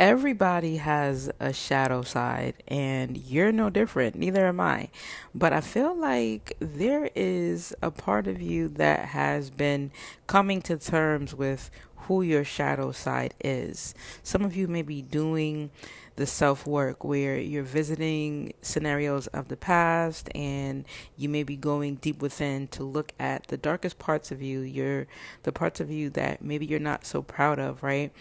Everybody has a shadow side, and you're no different. Neither am I. But I feel like there is a part of you that has been coming to terms with who your shadow side is. Some of you may be doing the self work where you're visiting scenarios of the past and you may be going deep within to look at the darkest parts of you, the parts of you that maybe you're not so proud of, right?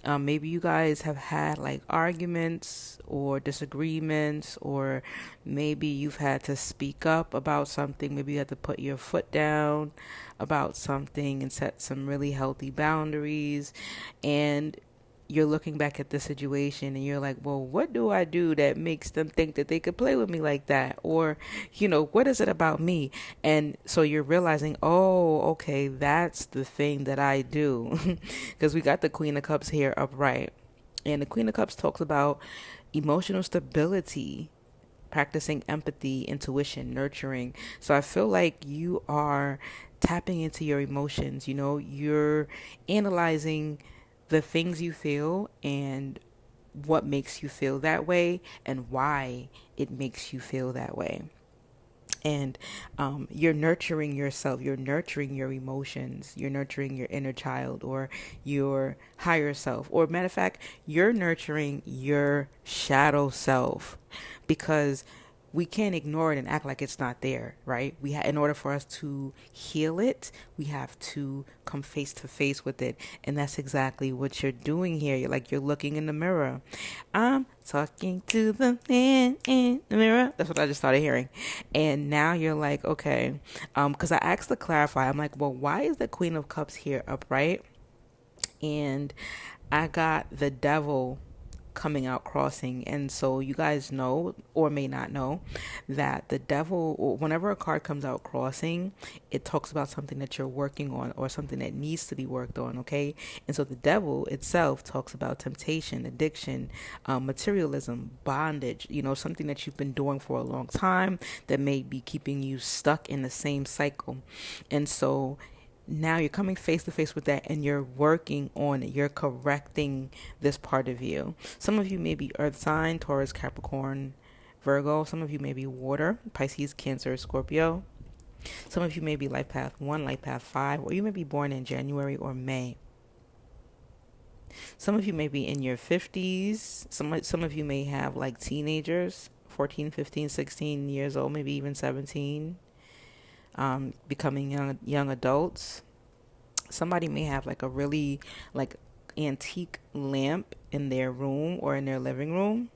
Maybe you guys have had like arguments or disagreements, or maybe you've had to speak up about something. Maybe you had to put your foot down about something and set some really healthy boundaries. And you're looking back at the situation and you're like, well, what do I do that makes them think that they could play with me like that? Or, what is it about me? And so you're realizing, oh, okay, that's the thing that I do. Because we got the Queen of Cups here upright. And the Queen of Cups talks about emotional stability, practicing empathy, intuition, nurturing. So I feel like you are tapping into your emotions. You're analyzing the things you feel and what makes you feel that way and why it makes you feel that way. And you're nurturing yourself, you're nurturing your emotions, you're nurturing your inner child or your higher self, or matter of fact, you're nurturing your shadow self, because we can't ignore it and act like it's not there, right? In order for us to heal it, we have to come face to face with it, and that's exactly what you're doing here. You're looking in the mirror. I'm talking to the man in the mirror. That's what I just started hearing, and now you're like, okay, because I asked to clarify. I'm like, well, why is the Queen of Cups here upright? And I got the Devil coming out crossing. And so you guys know, or may not know, that the Devil, whenever a card comes out crossing, it talks about something that you're working on or something that needs to be worked on. Okay. And so the Devil itself talks about temptation, addiction, materialism, bondage, something that you've been doing for a long time that may be keeping you stuck in the same cycle. And so now you're coming face to face with that, and you're working on it. You're correcting this part of you. Some of you may be earth sign, Taurus, Capricorn, Virgo. Some of you may be water, Pisces, Cancer, Scorpio. Some of you may be life path 1, life path 5, or you may be born in January or May. Some of you may be in your 50s. Some of you may have like teenagers, 14, 15, 16 years old, maybe even 17. Becoming young adults. Somebody may have like a really like antique lamp in their room or in their living room,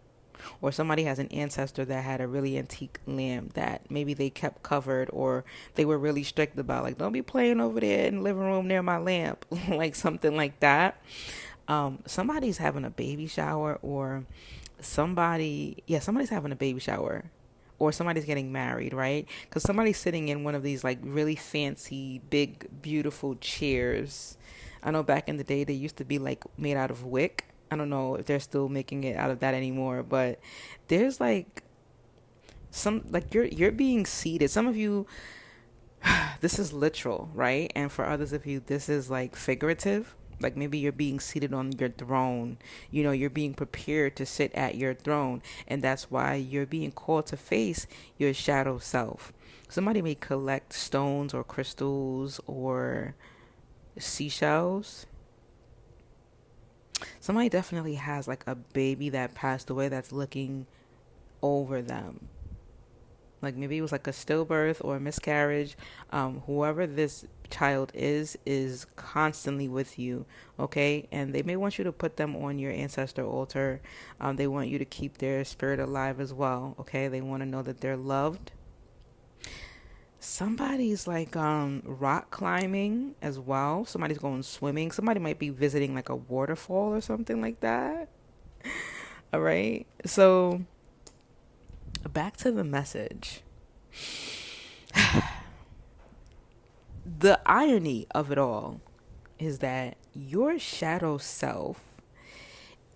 or somebody has an ancestor that had a really antique lamp that maybe they kept covered, or they were really strict about, like, don't be playing over there in the living room near my lamp, like something like that. Somebody's having a baby shower, or somebody's having a baby shower, or somebody's getting married, right? Because somebody's sitting in one of these like really fancy, big, beautiful chairs. I know back in the day they used to be like made out of wick. I don't know if they're still making it out of that anymore, but there's like you're being seated. Some of you, this is literal, right? And for others of you, this is like figurative. Like maybe you're being seated on your throne. You're being prepared to sit at your throne. And that's why you're being called to face your shadow self. Somebody may collect stones or crystals or seashells. Somebody definitely has like a baby that passed away that's looking over them. Like maybe it was like a stillbirth or a miscarriage. Whoever this child is constantly with you, okay? And they may want you to put them on your ancestor altar. They want you to keep their spirit alive as well, okay? They want to know that they're loved. Somebody's like rock climbing as well. Somebody's going swimming. Somebody might be visiting like a waterfall or something like that. All right. So back to the message. The irony of it all is that your shadow self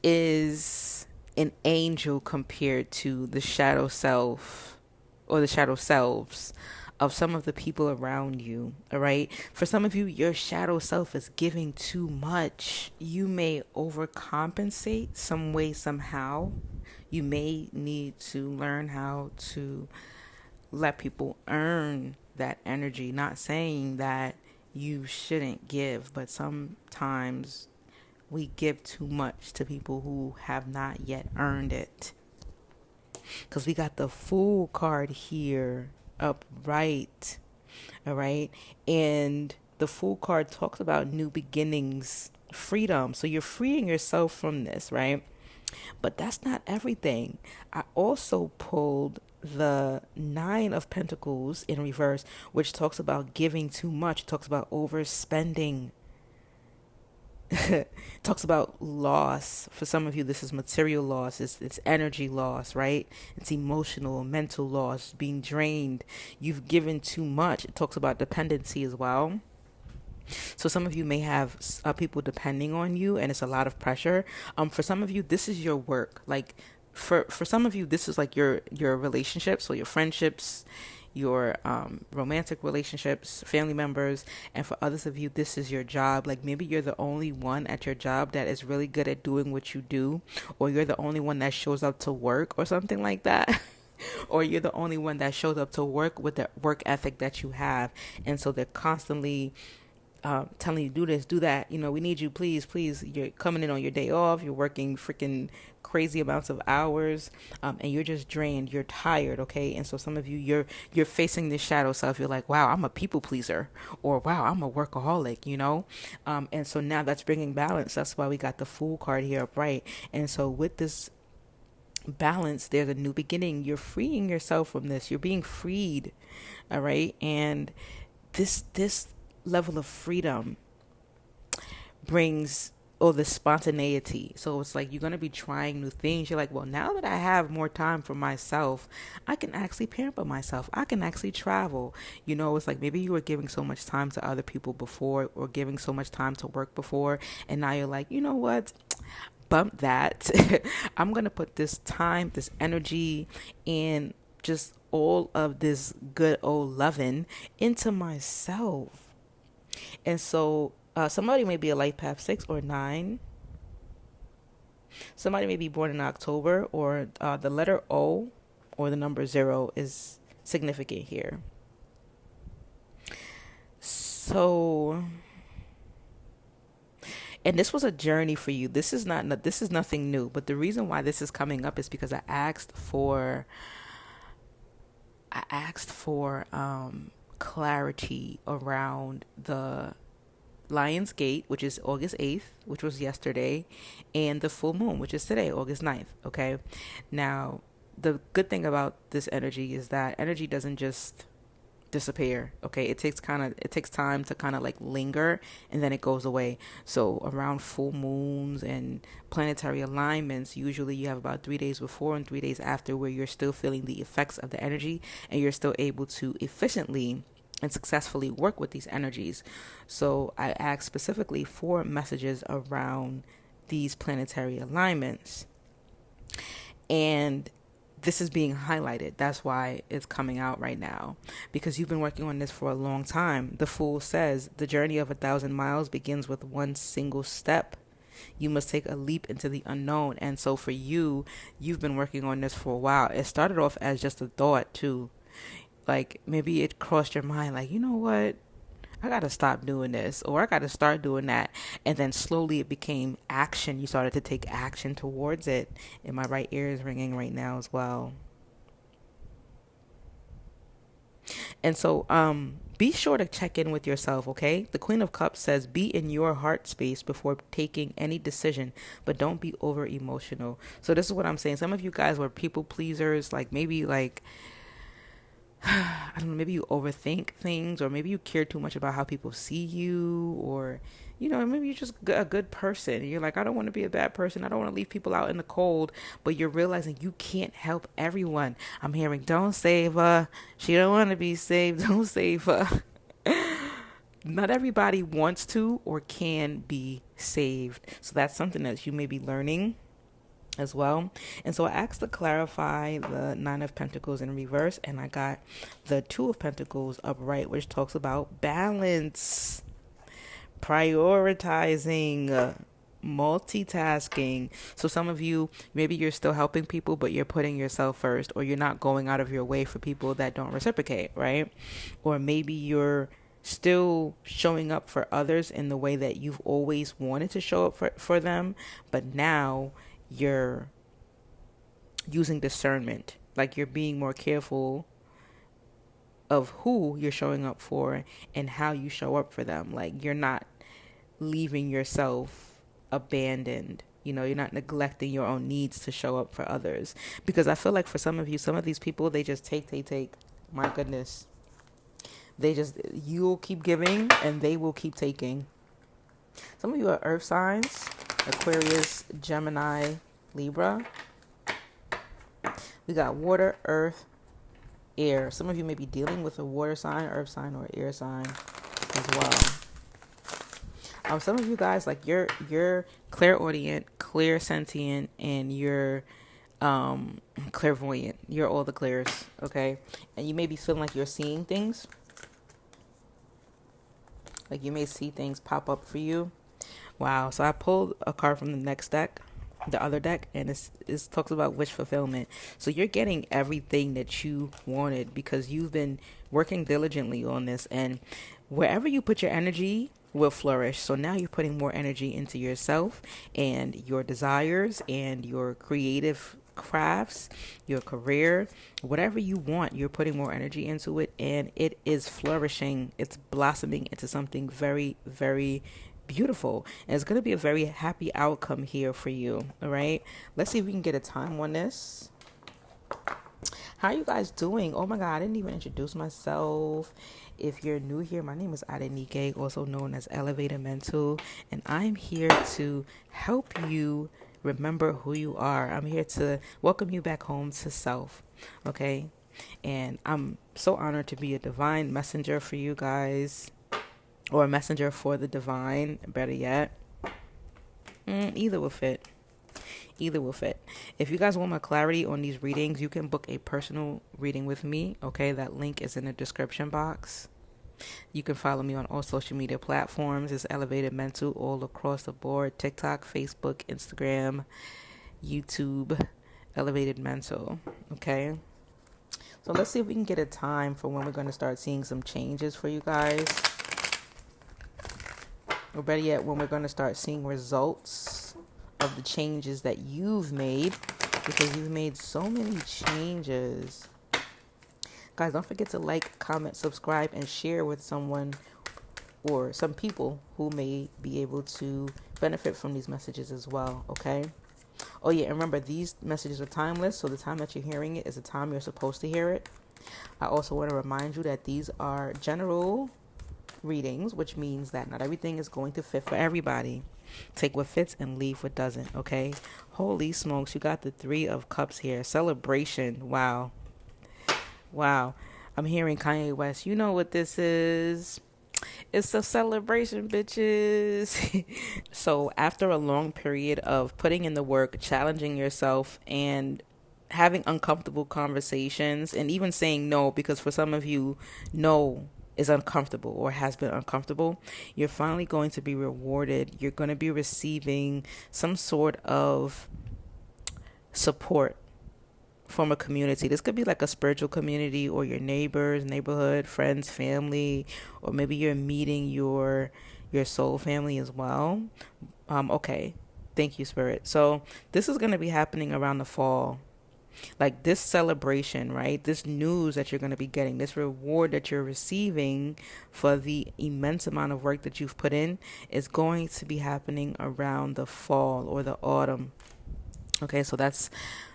is an angel compared to the shadow self or the shadow selves of some of the people around you. All right. For some of you, your shadow self is giving too much. You may overcompensate some way, somehow. You may need to learn how to let people earn that energy. Not saying that you shouldn't give, but sometimes we give too much to people who have not yet earned it. Because we got the Fool card here upright. All right. And the Fool card talks about new beginnings, freedom. So you're freeing yourself from this, right? But that's not everything. I also pulled the Nine of Pentacles in reverse, which talks about giving too much. It talks about overspending. Talks about loss. For some of you, this is material loss. It's energy loss, right? It's emotional, mental loss, being drained. You've given too much. It talks about dependency as well. So some of you may have people depending on you, and it's a lot of pressure. For some of you, this is your work. Like for some of you, this is like your relationships, so your friendships, your romantic relationships, family members. And for others of you, this is your job. Like maybe you're the only one at your job that is really good at doing what you do, or you're the only one that shows up to work or something like that. Or you're the only one that shows up to work with the work ethic that you have. And so they're constantly telling you, do this, do that. You know, we need you, please, please. You're coming in on your day off. You're working freaking crazy amounts of hours, and you're just drained. You're tired, okay? And so some of you, you're facing this shadow self. You're like, wow, I'm a people pleaser, or wow, I'm a workaholic, you know? And so now that's bringing balance. That's why we got the Fool card here upright. And so with this balance, there's a new beginning. You're freeing yourself from this. You're being freed, all right? And this level of freedom brings the spontaneity. So it's like you're going to be trying new things. You're like, well, now that I have more time for myself, I can actually pamper myself. I can actually travel. You know, it's like maybe you were giving so much time to other people before, or giving so much time to work before, and now you're like, you know what? Bump that. I'm going to put this time, this energy, and just all of this good old loving into myself. And so somebody may be a life path 6 or 9. Somebody may be born in October, or the letter O or the number 0 is significant here. So, and this was a journey for you. This is nothing new. But the reason why this is coming up is because I asked for clarity around the Lion's Gate, which is August 8th, which was yesterday, and the full moon, which is today, August 9th. Okay. Now, the good thing about this energy is that energy doesn't just disappear. Okay. It takes time to kind of like linger, and then it goes away. So around full moons and planetary alignments, usually you have about 3 days before and 3 days after where you're still feeling the effects of the energy, and you're still able to efficiently and successfully work with these energies. So I asked specifically for messages around these planetary alignments, and this is being highlighted. That's why it's coming out right now, because you've been working on this for a long time. The Fool says the journey of 1,000 miles begins with one single step. You must take a leap into the unknown. And so for you, you've been working on this for a while. It started off as just a thought too. Like maybe it crossed your mind, like, you know what? I got to stop doing this, or I got to start doing that. And then slowly it became action. You started to take action towards it. And my right ear is ringing right now as well. And so be sure to check in with yourself, okay? The Queen of Cups says, be in your heart space before taking any decision, but don't be over emotional. So this is what I'm saying. Some of you guys were people pleasers, like maybe like, I don't know, maybe you overthink things, or maybe you care too much about how people see you, or, you know, maybe you're just a good person. You're like, I don't want to be a bad person. I don't want to leave people out in the cold, but you're realizing you can't help everyone. I'm hearing, don't save her. She don't want to be saved. Don't save her. Not everybody wants to or can be saved. So that's something that you may be learning. as well. And so I asked to clarify the Nine of Pentacles in reverse, and I got the Two of Pentacles upright, which talks about balance, prioritizing, multitasking. So some of you, maybe you're still helping people, but you're putting yourself first, or you're not going out of your way for people that don't reciprocate, right? Or maybe you're still showing up for others in the way that you've always wanted to show up for them, but now you're using discernment. Like you're being more careful of who you're showing up for and how you show up for them. Like you're not leaving yourself abandoned. You know, you're not neglecting your own needs to show up for others. Because I feel like for some of you, some of these people, they just take. My goodness. You'll keep giving and they will keep taking. Some of you are earth signs: Aquarius, Gemini, Libra. We got water, earth, air. Some of you may be dealing with a water sign, earth sign, or air sign as well. Some of you guys, like you're clairaudient, clairsentient, and you're clairvoyant. You're all the clairs, okay? And you may be feeling like you're seeing things. Like you may see things pop up for you. Wow. So I pulled a card from the next deck, the other deck, and it talks about wish fulfillment. So you're getting everything that you wanted because you've been working diligently on this, and wherever you put your energy will flourish. So now you're putting more energy into yourself and your desires and your creative crafts, your career, whatever you want, you're putting more energy into it, and it is flourishing. It's blossoming into something very, very beautiful, and it's going to be a very happy outcome here for you. All right, let's see if we can get a time on this. How are you guys doing? Oh my god, I didn't even introduce myself. If you're new here, my name is Adeniké, also known as Elevated Mental, and I'm here to help you remember who you are. I'm here to welcome you back home to self, okay? And I'm so honored to be a divine messenger for you guys, or a messenger for the divine, better yet. Either will fit. Either will fit. If you guys want more clarity on these readings, you can book a personal reading with me, okay? That link is in the description box. You can follow me on all social media platforms. It's Elevated Mental all across the board: TikTok, Facebook, Instagram, YouTube, Elevated Mental, okay? So let's see if we can get a time for when we're going to start seeing some changes for you guys. Or better yet, when we're going to start seeing results of the changes that you've made, because you've made so many changes. Guys, don't forget to like, comment, subscribe, and share with someone or some people who may be able to benefit from these messages as well, okay? Oh yeah, and remember, these messages are timeless, so the time that you're hearing it is the time you're supposed to hear it. I also want to remind you that these are general readings, which means that not everything is going to fit for everybody. Take what fits and leave what doesn't, okay? Holy smokes, you got the Three of Cups here. Celebration. Wow. I'm hearing Kanye West. You know what this is. It's a celebration, bitches. So after a long period of putting in the work, challenging yourself, and having uncomfortable conversations, and even saying no, because for some of you, no is uncomfortable or has been uncomfortable, you're finally going to be rewarded. You're going to be receiving some sort of support from a community. This could be like a spiritual community, or your neighbors, neighborhood, friends, family, or maybe you're meeting your soul family as well. Okay. Thank you, Spirit. So this is going to be happening around the fall. Like this celebration, right? This news that you're going to be getting, this reward that you're receiving for the immense amount of work that you've put in, is going to be happening around the fall or the autumn. Okay, so that's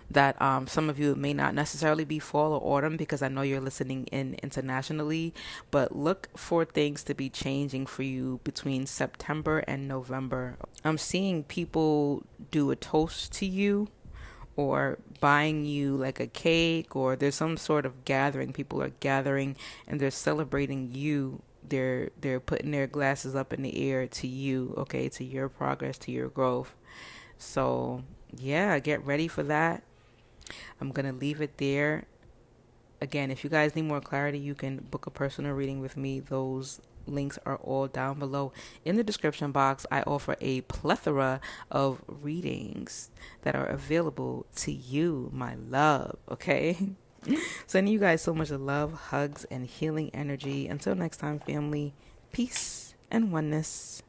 that. Some of you, it may not necessarily be fall or autumn, because I know you're listening in internationally, but look for things to be changing for you between September and November. I'm seeing people do a toast to you, or buying you like a cake, or there's some sort of gathering. People are gathering and they're celebrating you. They're putting their glasses up in the air to you, okay, to your progress, to your growth. So yeah, get ready for that. I'm going to leave it there. Again, if you guys need more clarity, you can book a personal reading with me. Those links are all down below in the description box. I offer a plethora of readings that are available to you, my love. Okay. Sending you guys so much love, hugs, and healing energy. Until next time, family, peace and oneness.